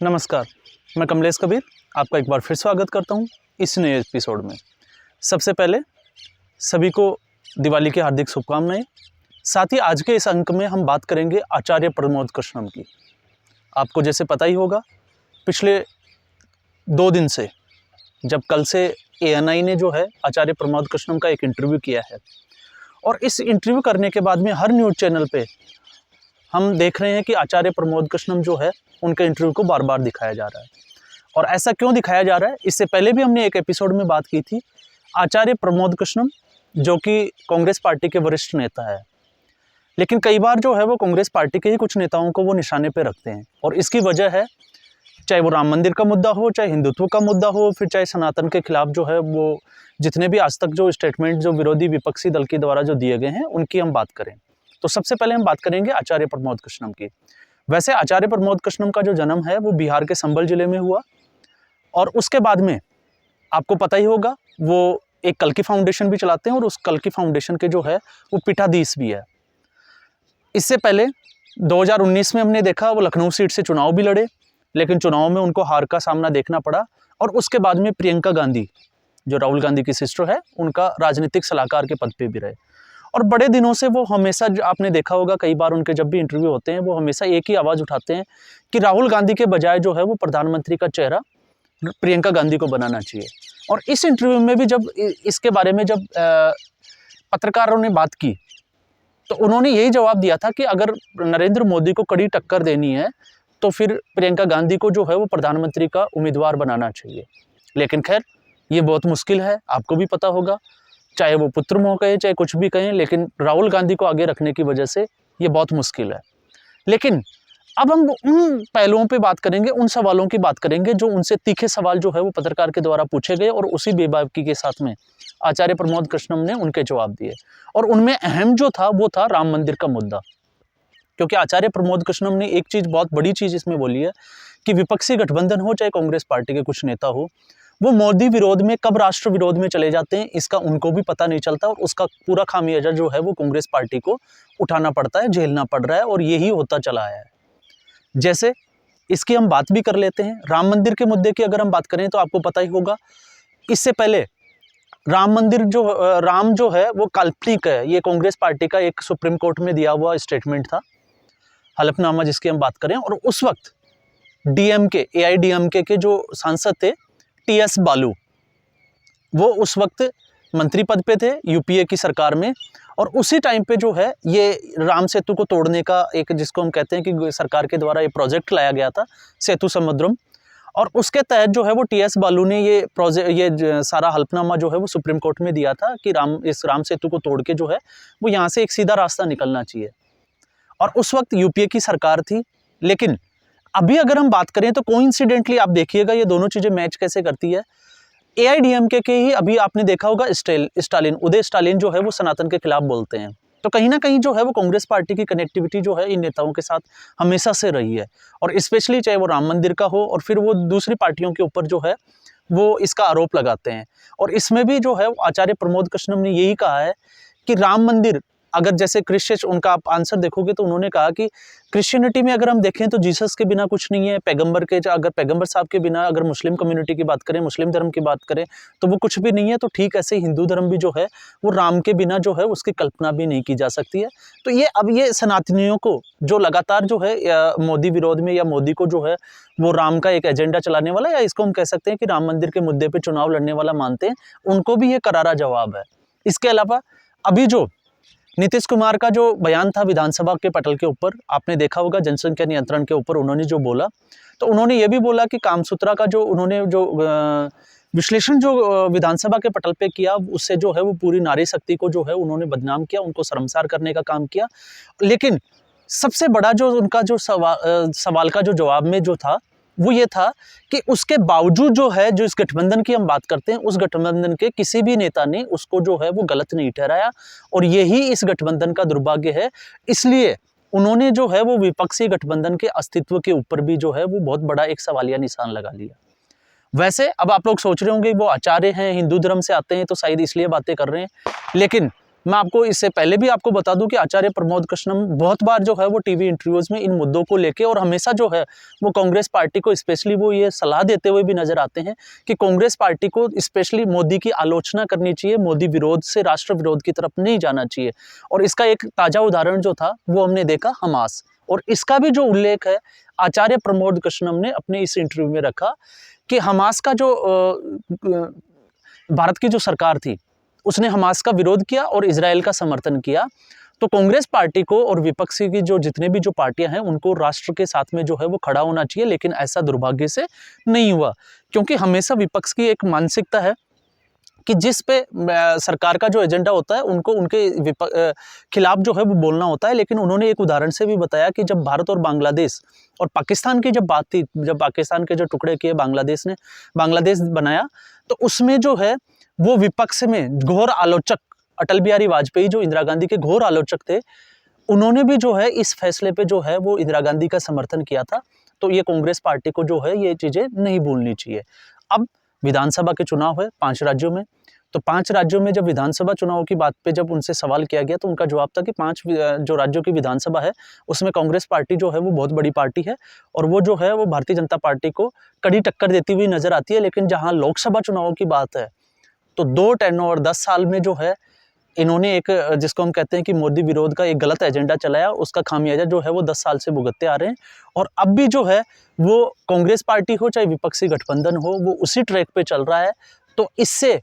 नमस्कार, मैं कमलेश कबीर आपका एक बार फिर स्वागत करता हूं इस नए एपिसोड में। सबसे पहले सभी को दिवाली की हार्दिक शुभकामनाएं। साथ ही आज के इस अंक में हम बात करेंगे आचार्य प्रमोद कृष्णम की। आपको जैसे पता ही होगा, पिछले 2 दिन से जब कल से ANI ने जो है आचार्य प्रमोद कृष्णम का एक इंटरव्यू किया है, और इस इंटरव्यू करने के बाद में हर न्यूज़ चैनल पे हम देख रहे हैं कि आचार्य प्रमोद कृष्णम जो है उनके इंटरव्यू को बार बार दिखाया जा रहा है। और ऐसा क्यों दिखाया जा रहा है, इससे पहले भी हमने एक एपिसोड में बात की थी। आचार्य प्रमोद कृष्णम जो कि कांग्रेस पार्टी के वरिष्ठ नेता है, लेकिन कई बार जो है वो कांग्रेस पार्टी के ही कुछ नेताओं को वो निशाने पे रखते हैं। और इसकी वजह है, चाहे वो राम मंदिर का मुद्दा हो, चाहे हिंदुत्व का मुद्दा हो, फिर चाहे सनातन के खिलाफ जो है वो जितने भी आज तक जो स्टेटमेंट जो विरोधी विपक्षी दल के द्वारा जो दिए गए हैं उनकी हम बात करें तो सबसे पहले हम बात करेंगे आचार्य प्रमोद कृष्णम की। वैसे आचार्य प्रमोद कृष्णम का जो जन्म है वो बिहार के संबल जिले में हुआ, और उसके बाद में आपको पता ही होगा वो एक कल्कि फाउंडेशन भी चलाते हैं, और उस कल्कि फाउंडेशन के जो है वो पीठाधीश भी है। इससे पहले 2019 में हमने देखा वो लखनऊ सीट से चुनाव भी लड़े, लेकिन चुनाव में उनको हार का सामना देखना पड़ा। और उसके बाद में प्रियंका गांधी जो राहुल गांधी की सिस्टर है, उनका राजनीतिक सलाहकार के पद पे भी रहे। और बड़े दिनों से वो हमेशा, आपने देखा होगा कई बार उनके जब भी इंटरव्यू होते हैं, वो हमेशा एक ही आवाज़ उठाते हैं कि राहुल गांधी के बजाय जो है वो प्रधानमंत्री का चेहरा प्रियंका गांधी को बनाना चाहिए। और इस इंटरव्यू में भी जब इसके बारे में जब पत्रकारों ने बात की तो उन्होंने यही जवाब दिया था कि अगर नरेंद्र मोदी को कड़ी टक्कर देनी है तो फिर प्रियंका गांधी को जो है वो प्रधानमंत्री का उम्मीदवार बनाना चाहिए। लेकिन खैर ये बहुत मुश्किल है, आपको भी पता होगा, चाहे वो पुत्र मोह कहें चाहे कुछ भी कहें, लेकिन राहुल गांधी को आगे रखने की वजह से ये बहुत मुश्किल है। लेकिन अब हम उन पहलुओं पे बात करेंगे, उन सवालों की बात करेंगे जो उनसे तीखे सवाल जो है वो पत्रकार के द्वारा पूछे गए, और उसी बेबाकी के साथ में आचार्य प्रमोद कृष्णम ने उनके जवाब दिए। और उनमें अहम जो था वो था राम मंदिर का मुद्दा। क्योंकि आचार्य प्रमोद कृष्णम ने एक चीज़, बहुत बड़ी चीज़ इसमें बोली है कि विपक्षी गठबंधन हो चाहे कांग्रेस पार्टी के कुछ नेता हो, वो मोदी विरोध में कब राष्ट्र विरोध में चले जाते हैं इसका उनको भी पता नहीं चलता, और उसका पूरा खामियाजा जो है वो कांग्रेस पार्टी को उठाना पड़ता है, झेलना पड़ रहा है, और यही होता चला आया है। जैसे इसकी हम बात भी कर लेते हैं। राम मंदिर के मुद्दे की अगर हम बात करें तो आपको पता ही होगा, इससे पहले राम मंदिर राम जो है वो काल्पनिक है, ये कांग्रेस पार्टी का एक सुप्रीम कोर्ट में दिया हुआ स्टेटमेंट था, हलफनामा जिसकी हम बात करें। और उस वक्त DMK AIDMK के जो सांसद थे TS बालू, वो उस वक्त मंत्री पद पे थे UPA की सरकार में। और उसी टाइम पे जो है ये राम सेतु को तोड़ने का एक, जिसको हम कहते हैं कि सरकार के द्वारा ये प्रोजेक्ट लाया गया था, सेतु समुद्रम। और उसके तहत जो है वो TS बालू ने ये सारा हलफनामा जो है वो सुप्रीम कोर्ट में दिया था कि इस राम सेतु को तोड़ के जो है वो यहाँ से एक सीधा रास्ता निकलना चाहिए। और उस वक्त UPA की सरकार थी। लेकिन अभी अगर हम बात करें तो कोइंसिडेंटली आप देखिएगा ये दोनों चीज़ें मैच कैसे करती है। AIDMK के ही अभी आपने देखा होगा स्टालिन, उदय स्टालिन जो है वो सनातन के खिलाफ बोलते हैं। तो कहीं ना कहीं जो है वो कांग्रेस पार्टी की कनेक्टिविटी जो है इन नेताओं के साथ हमेशा से रही है, और स्पेशली चाहे वो राम मंदिर का हो, और फिर वो दूसरी पार्टियों के ऊपर जो है वो इसका आरोप लगाते हैं। और इसमें भी जो है आचार्य प्रमोद कृष्णम ने यही कहा है कि राम मंदिर, अगर जैसे क्रिश्चियन, उनका आप आंसर देखोगे तो उन्होंने कहा कि क्रिश्चियनिटी में अगर हम देखें तो जीसस के बिना कुछ नहीं है, पैगंबर के, अगर पैगंबर साहब के बिना, अगर मुस्लिम कम्युनिटी की बात करें, मुस्लिम धर्म की बात करें तो वो कुछ भी नहीं है। तो ठीक ऐसे हिंदू धर्म भी जो है वो राम के बिना जो है उसकी कल्पना भी नहीं की जा सकती है। तो ये अब ये सनातनियों को जो लगातार जो है मोदी विरोध में, या मोदी को जो है वो राम का एक एजेंडा चलाने वाला, या इसको हम कह सकते हैं कि राम मंदिर के मुद्दे पर चुनाव लड़ने वाला मानते हैं, उनको भी ये करारा जवाब है। इसके अलावा अभी जो नीतीश कुमार का जो बयान था विधानसभा के पटल के ऊपर, आपने देखा होगा जनसंख्या नियंत्रण के ऊपर उन्होंने जो बोला, तो उन्होंने ये भी बोला कि कामसूत्रा का जो उन्होंने जो विश्लेषण जो विधानसभा के पटल पे किया, उससे जो है वो पूरी नारी शक्ति को जो है उन्होंने बदनाम किया, उनको शर्मसार करने का काम किया। लेकिन सबसे बड़ा जो उनका जो सवाल का जो जवाब में जो था वो ये था कि उसके बावजूद जो है, जो इस गठबंधन की हम बात करते हैं, उस गठबंधन के किसी भी नेता ने उसको जो है वो गलत नहीं ठहराया, और यही इस गठबंधन का दुर्भाग्य है। इसलिए उन्होंने जो है वो विपक्षी गठबंधन के अस्तित्व के ऊपर भी जो है वो बहुत बड़ा एक सवालिया निशान लगा लिया। वैसे अब आप लोग सोच रहे होंगे वो आचार्य हैं, हिंदू धर्म से आते हैं, तो शायद इसलिए बातें कर रहे हैं, लेकिन मैं आपको इससे पहले भी आपको बता दूं कि आचार्य प्रमोद कृष्णम बहुत बार जो है वो टीवी इंटरव्यूज में इन मुद्दों को लेके और हमेशा जो है वो कांग्रेस पार्टी को स्पेशली वो ये सलाह देते हुए भी नजर आते हैं कि कांग्रेस पार्टी को स्पेशली मोदी की आलोचना करनी चाहिए, मोदी विरोध से राष्ट्र विरोध की तरफ नहीं जाना चाहिए। और इसका एक ताजा उदाहरण जो था वो हमने देखा हमास, और इसका भी जो उल्लेख है आचार्य प्रमोद कृष्णम ने अपने इस इंटरव्यू में रखा कि हमास का जो भारत की जो सरकार थी उसने हमास का विरोध किया और इजराइल का समर्थन किया। तो कांग्रेस पार्टी को और विपक्षी की जो जितने भी जो पार्टियां हैं उनको राष्ट्र के साथ में जो है वो खड़ा होना चाहिए, लेकिन ऐसा दुर्भाग्य से नहीं हुआ, क्योंकि हमेशा विपक्ष की एक मानसिकता है कि जिस पे सरकार का जो एजेंडा होता है उनको उनके खिलाफ जो है वो बोलना होता है। लेकिन उन्होंने एक उदाहरण से भी बताया कि जब भारत और बांग्लादेश और पाकिस्तान की जब बात थी, जब पाकिस्तान के जो टुकड़े किए बांग्लादेश ने, बांग्लादेश बनाया, तो उसमें जो है वो विपक्ष में घोर आलोचक अटल बिहारी वाजपेयी जो इंदिरा गांधी के घोर आलोचक थे, उन्होंने भी जो है इस फैसले पे जो है वो इंदिरा गांधी का समर्थन किया था। तो ये कांग्रेस पार्टी को जो है ये चीज़ें नहीं भूलनी चाहिए। अब विधानसभा के चुनाव है 5 राज्यों में, तो 5 राज्यों में जब विधानसभा चुनाव की बात पे जब उनसे सवाल किया गया तो उनका जवाब था कि 5 जो राज्यों की विधानसभा है उसमें कांग्रेस पार्टी जो है वो बहुत बड़ी पार्टी है और वो जो है वो भारतीय जनता पार्टी को कड़ी टक्कर देती हुई नजर आती है। लेकिन जहाँ लोकसभा चुनावों की बात है तो 2 टेन्योर 10 साल में जो है इन्होंने एक जिसको हम कहते हैं कि मोदी विरोध का एक गलत एजेंडा चलाया, उसका खामियाजा जो है वो 10 साल से भुगतते आ रहे हैं। और अब भी जो है वो कांग्रेस पार्टी हो चाहे विपक्षी गठबंधन हो वो उसी ट्रैक पे चल रहा है। तो इससे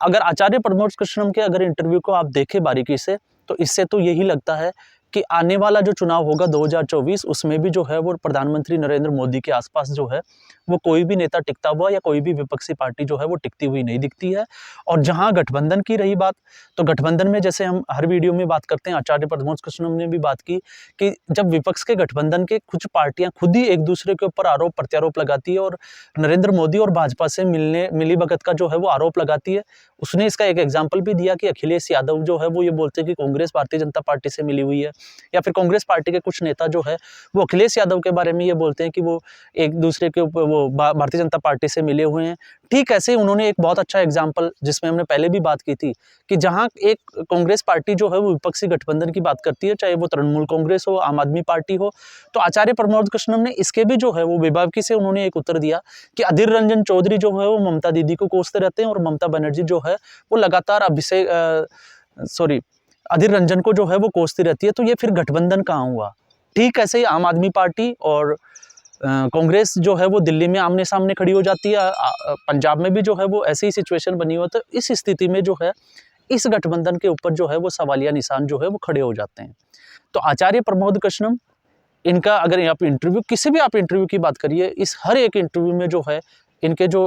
अगर आचार्य प्रमोद कृष्णम के अगर इंटरव्यू को आप देखें बारीकी से तो इससे तो यही लगता है कि आने वाला जो चुनाव होगा 2024 उसमें भी जो है वो प्रधानमंत्री नरेंद्र मोदी के आसपास जो है वो कोई भी नेता टिकता हुआ या कोई भी विपक्षी पार्टी जो है वो टिकती हुई नहीं दिखती है। और जहां गठबंधन की रही बात, तो गठबंधन में जैसे हम हर वीडियो में बात करते हैं, आचार्य प्रमोद कृष्णम ने भी बात की कि जब विपक्ष के गठबंधन के कुछ पार्टियां खुद ही एक दूसरे के ऊपर आरोप प्रत्यारोप लगाती है और नरेंद्र मोदी और भाजपा से मिली भगत का जो है वो आरोप लगाती है, उसने इसका एक एग्जाम्पल भी दिया कि अखिलेश यादव जो है वो ये बोलते हैं कि कांग्रेस भारतीय जनता पार्टी से मिली हुई है, या फिर कांग्रेस पार्टी के कुछ नेता जो है वो अखिलेश यादव के बारे में ये बोलते हैं कि वो एक दूसरे के ऊपर वो भारतीय जनता पार्टी से मिले हुए हैं। ठीक ऐसे उन्होंने एक बहुत अच्छा एग्जाम्पल जिसमें हमने पहले भी बात की थी कि जहां एक कांग्रेस पार्टी जो है वो विपक्षी गठबंधन की बात करती है, चाहे वो तृणमूल कांग्रेस हो, आम आदमी पार्टी हो, तो आचार्य प्रमोद कृष्णम ने इसके भी जो है वो बेबाकी से उन्होंने एक उत्तर दिया कि अधीर रंजन चौधरी जो है वो ममता दीदी को कोसते रहते हैं और ममता बनर्जी जो है वो लगातार अधीर रंजन को जो है वो कोसती रहती है, तो ये फिर गठबंधन कहाँ हुआ। ठीक ऐसे ही आम आदमी पार्टी और कांग्रेस जो है वो दिल्ली में आमने सामने खड़ी हो जाती है, पंजाब में भी जो है वो ऐसी ही सिचुएशन बनी हुई है। तो इस स्थिति में जो है इस गठबंधन के ऊपर जो है वो सवालिया निशान जो है वो खड़े हो जाते हैं। तो आचार्य प्रमोद कृष्णम, इनका अगर आप इंटरव्यू किसी भी आप इंटरव्यू की बात करिए, इस हर एक इंटरव्यू में जो है इनके जो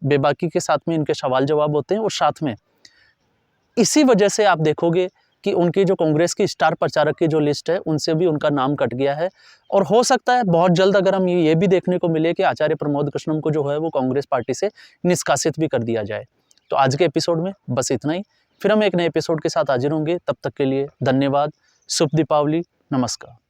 बेबाकी के साथ में इनके सवाल जवाब होते हैं, और साथ में इसी वजह से आप देखोगे कि उनकी जो कांग्रेस की स्टार प्रचारक की जो लिस्ट है उनसे भी उनका नाम कट गया है। और हो सकता है बहुत जल्द अगर हम ये भी देखने को मिले कि आचार्य प्रमोद कृष्णम को जो है वो कांग्रेस पार्टी से निष्कासित भी कर दिया जाए। तो आज के एपिसोड में बस इतना ही, फिर हम एक नए एपिसोड के साथ हाजिर होंगे। तब तक के लिए धन्यवाद। शुभ दीपावली, नमस्कार।